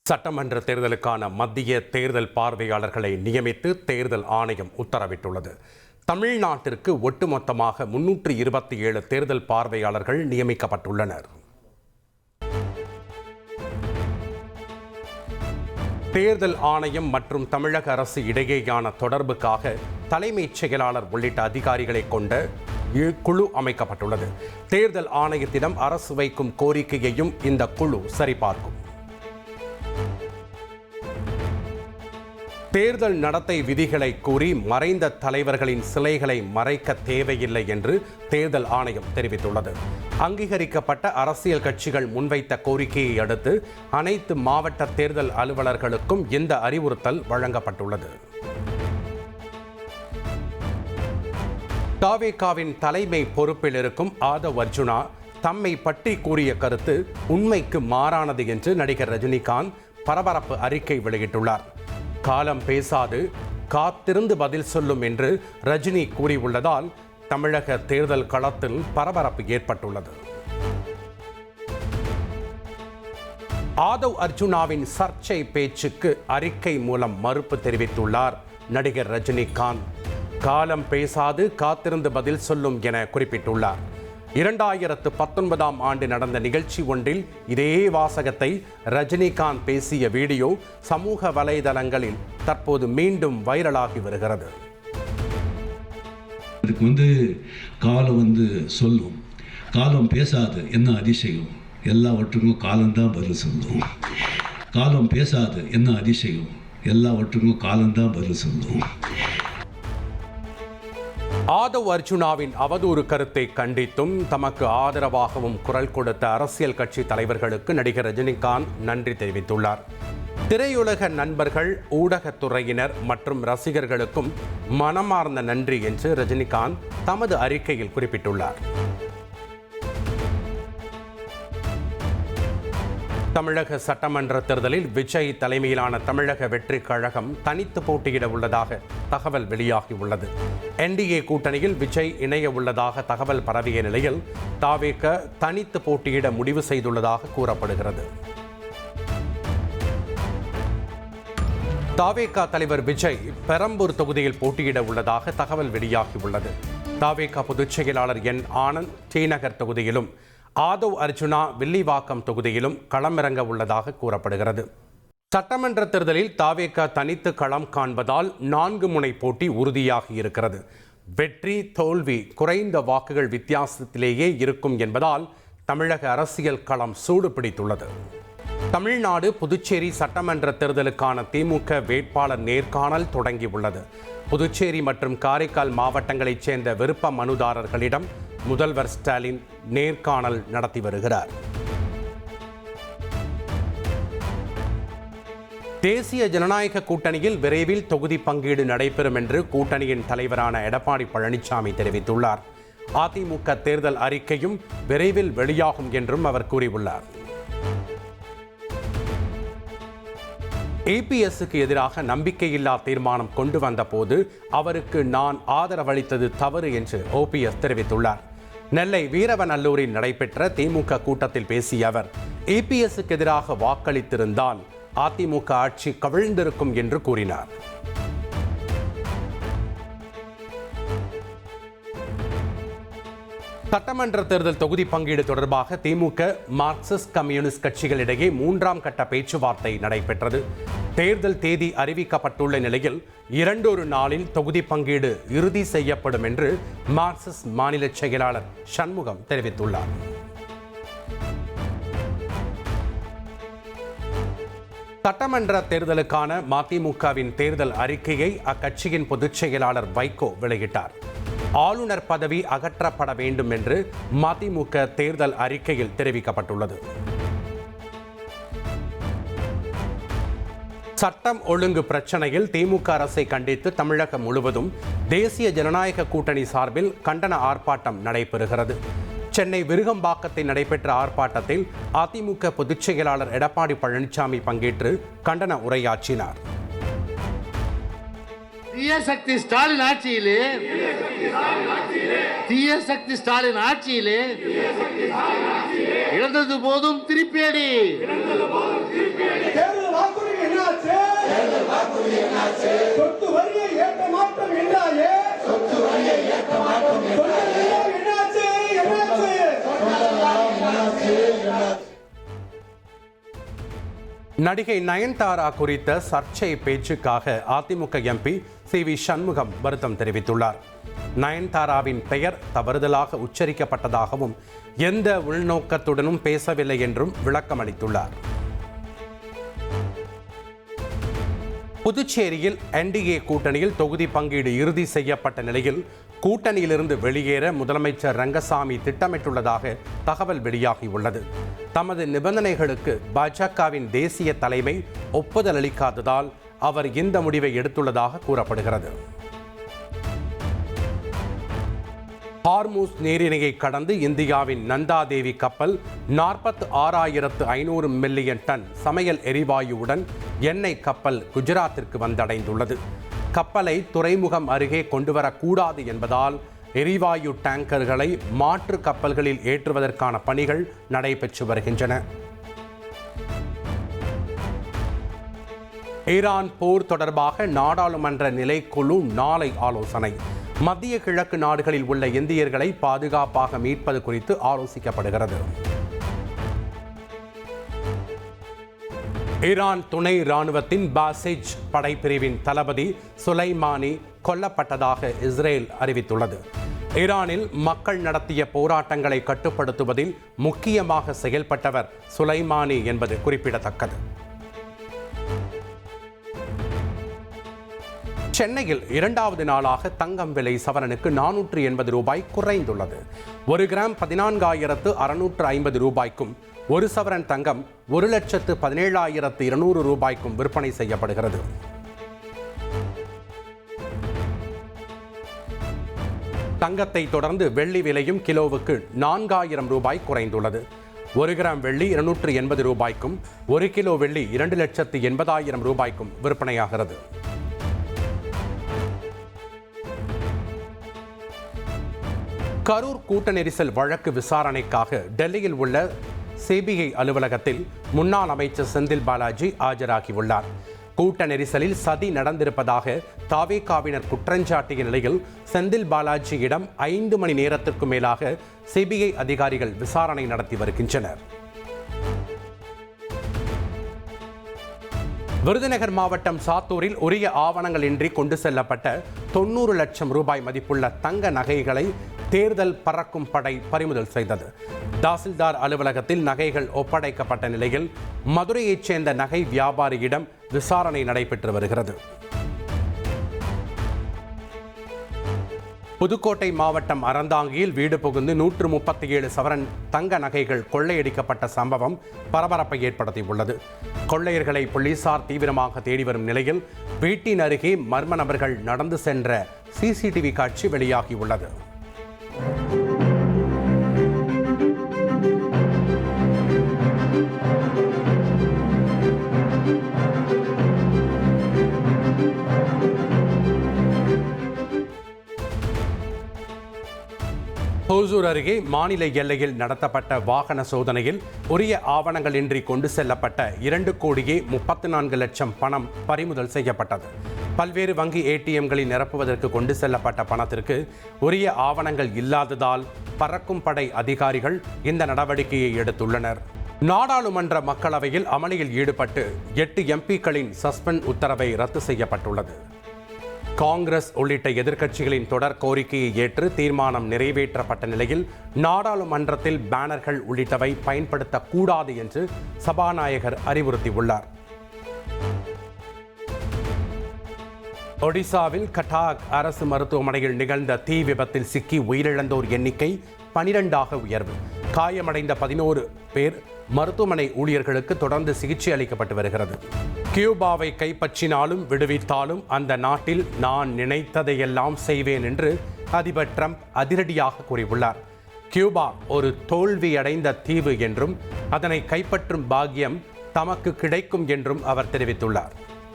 சட்டமன்ற தேர்தலுக்கான மத்திய தேர்தல் பார்வையாளர்களை நியமித்து தேர்தல் ஆணையம் உத்தரவிட்டுள்ளது. தமிழ்நாட்டிற்கு ஒட்டுமொத்தமாக 327 தேர்தல் பார்வையாளர்கள் நியமிக்கப்பட்டுள்ளனர். தேர்தல் ஆணையம் மற்றும் தமிழக அரசு இடையேயான தொடர்புக்காக தலைமைச் செயலாளர் உள்ளிட்ட அதிகாரிகளை கொண்ட குழு அமைக்கப்பட்டுள்ளது. தேர்தல் ஆணையத்திடம் அரசு வைக்கும் கோரிக்கையையும் இந்த குழு சரிபார்க்கும். தேர்தல் நடத்தை விதிகளை கூறி மறைந்த தலைவர்களின் சிலைகளை மறைக்க தேவையில்லை என்று தேர்தல் ஆணையம் தெரிவித்துள்ளது. அங்கீகரிக்கப்பட்ட அரசியல் கட்சிகள் முன்வைத்த கோரிக்கையை அடுத்து அனைத்து மாவட்ட தேர்தல் அலுவலர்களுக்கும் இந்த அறிவுறுத்தல் வழங்கப்பட்டுள்ளது. தாவேகாவின் தலைமை பொறுப்பில் இருக்கும் ஆதவ் அர்ஜுனா தம்மை பற்றி கூறிய கருத்து உண்மைக்கு மாறானது என்று நடிகர் ரஜினிகாந்த் பரபரப்பு அறிக்கை வெளியிட்டுள்ளார். காலம் பேசாது, காத்திருந்து பதில் சொல்லும் என்று ரஜினி கூறியுள்ளதால் தமிழக தேர்தல் களத்தில் பரபரப்பு ஏற்பட்டுள்ளது. ஆதவ் அர்ஜுனாவின் சர்ச்சை பேச்சுக்கு அறிக்கை மூலம் மறுப்பு தெரிவித்துள்ளார் நடிகர் ரஜினிகாந்த். காலம் பேசாது, காத்திருந்து பதில் சொல்லும் என குறிப்பிட்டுள்ளார். 2019ஆம் ஆண்டு நடந்த நிகழ்ச்சி ஒன்றில் இதே வாசகத்தை ரஜினிகாந்த் பேசிய வீடியோ சமூக வலைதளங்களில் தற்போது மீண்டும் வைரலாகி வருகிறது. இதுக்கு காலம் சொல்லும், காலம் பேசாது என்ன அதிசயம், எல்லாவற்றுக்கும் காலம்தான் பதில் சொல்லும். காலம் பேசாது என்ன அதிசயம், எல்லாவற்றுக்கும் காலம்தான் பதில் சொல்லும். ஆதவ் அர்ஜுனாவின் அவதூறு கருத்தை கண்டித்தும் தமக்கு ஆதரவாகவும் குரல் கொடுத்த அரசியல் கட்சி தலைவர்களுக்கு நடிகர் ரஜினிகாந்த் நன்றி தெரிவித்துள்ளார். திரையுலக நண்பர்கள், ஊடகத்துறையினர் மற்றும் ரசிகர்களுக்கும் மனமார்ந்த நன்றி என்று ரஜினிகாந்த் தமது அறிக்கையில் குறிப்பிட்டுள்ளார். தமிழக சட்டமன்ற தேர்தலில் விஜய் தலைமையிலான தமிழக வெற்றி கழகம் தனித்து போட்டியிட உள்ளதாக தகவல் வெளியாகியுள்ளது. என்டிஏ கூட்டணியில் விஜய் இணைய உள்ளதாக தகவல் பரவிய நிலையில் தாவேக தனித்து போட்டியிட முடிவு செய்துள்ளதாக கூறப்படுகிறது. தாவேக தலைவர் விஜய் பெரம்பூர் தொகுதியில் போட்டியிட உள்ளதாக தகவல் வெளியாகியுள்ளது. தாவேக பொதுச் செயலாளர் என் ஆனந்த் டிநகர் தொகுதியிலும், ஆதவ் அர்ஜுனா வில்லிவாக்கம் தொகுதியிலும் களமிறங்க உள்ளதாக கூறப்படுகிறது. சட்டமன்ற தேர்தலில் தாவேக தனித்து களம் காண்பதால் 4 முனை போட்டி உறுதியாகி இருக்கிறது. வெற்றி தோல்வி குறைந்த வாக்குகள் வித்தியாசத்திலேயே இருக்கும் என்பதால் தமிழக அரசியல் களம் சூடு பிடித்துள்ளது. தமிழ்நாடு புதுச்சேரி சட்டமன்ற தேர்தலுக்கான திமுக வேட்பாளர் நேர்காணல் தொடங்கியுள்ளது. புதுச்சேரி மற்றும் காரைக்கால் மாவட்டங்களைச் சேர்ந்த விருப்ப மனுதாரர்களிடம் முதல்வர் ஸ்டாலின் நேர்காணல் நடத்தி வருகிறார். தேசிய ஜனநாயக கூட்டணியில் விரைவில் தொகுதி பங்கீடு நடைபெறும் என்று கூட்டணியின் தலைவரான எடப்பாடி பழனிசாமி தெரிவித்துள்ளார். அதிமுக தேர்தல் அறிக்கையும் விரைவில் வெளியாகும் என்றும் அவர் கூறியுள்ளார். ஏபிஎஸ்க்கு எதிராக நம்பிக்கையில்லா தீர்மானம் கொண்டு வந்த போது அவருக்கு நான் ஆதரவளித்தது தவறு என்று ஓபிஎஸ் தெரிவித்துள்ளார். நெல்லை வீரவநல்லூரில் நடைபெற்ற திமுக கூட்டத்தில் பேசிய அவர், ஏபிஎஸ்க்கு எதிராக வாக்களித்திருந்தால் அதிமுக ஆட்சி கவிழ்ந்திருக்கும் என்று கூறினார். சட்டமன்ற தேர்தல் தொகுதி பங்கீடு தொடர்பாக திமுக, மார்க்சிஸ்ட் கம்யூனிஸ்ட் கட்சிகளிடையே 3ஆம் கட்ட பேச்சுவார்த்தை நடைபெற்றது. தேர்தல் தேதி அறிவிக்கப்பட்டுள்ள நிலையில் 2 நாளில் தொகுதி பங்கீடு இறுதி செய்யப்படும் என்று மார்க்சிஸ்ட் மாநில செயலாளர் சண்முகம் தெரிவித்துள்ளார். சட்டமன்ற தேர்தலுக்கான மதிமுகவின் தேர்தல் அறிக்கையை அக்கட்சியின் பொதுச் செயலாளர் வைகோ வெளியிட்டார். ஆளுநர் பதவி அகற்றப்பட வேண்டும் என்று மதிமுக தேர்தல் அறிக்கையில் தெரிவிக்கப்பட்டுள்ளது. சட்டம் ஒழுங்கு பிரச்சனையில் திமுக அரசை கண்டித்து தமிழகம் முழுவதும் தேசிய ஜனநாயக கூட்டணி சார்பில் கண்டன ஆர்ப்பாட்டம் நடைபெறுகிறது. சென்னை விருகம்பாக்கத்தில் நடைபெற்ற ஆர்ப்பாட்டத்தில் அதிமுக பொதுச் செயலாளர் எடப்பாடி பழனிசாமி பங்கேற்று கண்டன உரையாற்றினார். தீய சக்தி ஸ்டாலின் ஆட்சியிலே இழந்தது போதும் திருப்பியடி. நடிகை நயன்தாரா குறித்த சர்ச்சை பேச்சுக்காக அதிமுக எம்பி சி.வி. சண்முகம் வருத்தம் தெரிவித்துள்ளார். நயன்தாராவின் பெயர் தவறுதலாக உச்சரிக்கப்பட்டதாகவும் எந்த உள்நோக்கத்துடனும் பேசவில்லை என்றும் விளக்கம் அளித்துள்ளார். புதுச்சேரியில் NDA கூட்டணியில் தொகுதி பங்கீடு இறுதி செய்யப்பட்ட நிலையில் கூட்டணியிலிருந்து வெளியேற முதலமைச்சர் ரங்கசாமி திட்டமிட்டுள்ளதாக தகவல் வெளியாகியுள்ளது. தமது நிபந்தனைகளுக்கு பாஜகவின் தேசிய தலைமை ஒப்புதல் அளிக்காததால் அவர் இந்த முடிவை எடுத்துள்ளதாக கூறப்படுகிறது. ஹார்மூஸ் நீரிணையை கடந்து இந்தியாவின் நந்தாதேவி கப்பல் 46,500 மில்லியன் டன் சமையல் எரிவாயுவுடன் எண்ணெய் கப்பல் குஜராத்திற்கு வந்தடைந்துள்ளது. கப்பலை துறைமுகம் அருகே கொண்டுவரக்கூடாது என்பதால் எரிவாயு டேங்கர்களை மாற்று கப்பல்களில் ஏற்றுவதற்கான பணிகள் நடைபெற்று வருகின்றன. ஈரான் போர் தொடர்பாக நாடாளுமன்ற நிலைக்குழு நாளை ஆலோசனை. மத்திய கிழக்கு நாடுகளில் உள்ள இந்தியர்களை பாதுகாப்பாக மீட்பது குறித்து ஆலோசிக்கப்படுகிறது. ஈரான் துணை இராணுவத்தின் பாசிஜ் படைப்பிரிவின் தளபதி சுலைமானி கொல்லப்பட்டதாக இஸ்ரேல் அறிவித்துள்ளது. ஈரானில் மக்கள் நடத்திய போராட்டங்களை கட்டுப்படுத்துவதில் முக்கியமாக செயல்பட்டவர் சுலைமானி என்பது குறிப்பிடத்தக்கது. சென்னையில் 2வது நாளாக தங்கம் விலை சவரனுக்கு 480 ரூபாய் குறைந்துள்ளது. 1 கிராம் 14,650 ரூபாய்க்கும் 1 சவரன் தங்கம் 1,17,200 ரூபாய்க்கும் விற்பனை செய்யப்படுகிறது. தங்கத்தை தொடர்ந்து வெள்ளி விலையும் கிலோவுக்கு 4,000 ரூபாய் குறைந்துள்ளது. 1 கிராம் வெள்ளி 280 ரூபாய்க்கும் 1 கிலோ வெள்ளி 2,80,000 ரூபாய்க்கும் விற்பனையாகிறது. கரூர் கூட்ட நெரிசல் வழக்கு விசாரணைக்காக டெல்லியில் உள்ள சிபிஐ அலுவலகத்தில் முன்னாள் அமைச்சர் செந்தில் பாலாஜி ஆஜராகியுள்ளார். கூட்ட நெரிசலில் சதி நடந்திருப்பதாக தாவேகாவினர் குற்றஞ்சாட்டிய நிலையில் செந்தில் பாலாஜியிடம் 5 மணி நேரத்திற்கு மேலாக சிபிஐ அதிகாரிகள் விசாரணை நடத்தி வருகின்றனர். விருதுநகர் மாவட்டம் சாத்தூரில் உரிய ஆவணங்கள் இன்றி கொண்டு செல்லப்பட்ட 90 லட்சம் ரூபாய் மதிப்புள்ள தங்க நகைகளை தேர்தல் பறக்கும் படை பறிமுதல் செய்தது. தாசில்தார் அலுவலகத்தில் நகைகள் ஒப்படைக்கப்பட்ட நிலையில் மதுரையைச் சேர்ந்த நகை வியாபாரியிடம் விசாரணை நடைபெற்று வருகிறது. புதுக்கோட்டை மாவட்டம் அறந்தாங்கியில் வீடு புகுந்து 137 சவரன் தங்க நகைகள் கொள்ளையடிக்கப்பட்ட சம்பவம் பரபரப்பை ஏற்படுத்தியுள்ளது. கொள்ளையர்களை போலீசார் தீவிரமாக தேடி வரும் நிலையில் வீட்டின் அருகே மர்ம நபர்கள் நடந்து சென்ற CCTV காட்சி வெளியாகியுள்ளது. ஹோசூர் அருகே மாநில எல்லையில் நடத்தப்பட்ட வாகன சோதனையில் உரிய ஆவணங்கள் இன்றி கொண்டு செல்லப்பட்ட 2,34 லட்சம் பணம் பறிமுதல் செய்யப்பட்டது. பல்வேறு வங்கி ATMகளில் நிரப்புவதற்கு கொண்டு செல்லப்பட்ட பணத்திற்கு உரிய ஆவணங்கள் இல்லாததால் பறக்கும் படை அதிகாரிகள் இந்த நடவடிக்கையை எடுத்துள்ளனர். நாடாளுமன்ற மக்களவையில் அமளியில் ஈடுபட்டு 8 MPக்களின் சஸ்பெண்ட் உத்தரவை ரத்து செய்யப்பட்டுள்ளது. காங்கிரஸ் உள்ளிட்ட எதிர்க்கட்சிகளின் தொடர் கோரிக்கையை ஏற்று தீர்மானம் நிறைவேற்றப்பட்ட நிலையில் நாடாளுமன்றத்தில் பேனர்கள் உள்ளிட்டவை பயன்படுத்தக்கூடாது என்று சபாநாயகர் அறிவுறுத்தியுள்ளார். ஒடிசாவில் கட்டாக் அரசு மருத்துவமனையில் நிகழ்ந்த தீ விபத்தில் சிக்கி உயிரிழந்தோர் எண்ணிக்கை 12ஆக உயர்வு. காயமடைந்த 11 பேர் மருத்துவமனை ஊழியர்களுக்கு தொடர்ந்து சிகிச்சை அளிக்கப்பட்டு வருகிறது. கியூபாவை கைப்பற்றினாலும் விடுவித்தாலும் அந்த நாட்டில் நான் நினைத்ததையெல்லாம் செய்வேன் என்று அதிபர் ட்ரம்ப் அதிரடியாக கூறியுள்ளார். கியூபா ஒரு தோல்வியடைந்த தீவு என்றும் அதனை கைப்பற்றும் பாக்கியம் தமக்கு கிடைக்கும் என்றும் அவர் தெரிவித்துள்ளார்.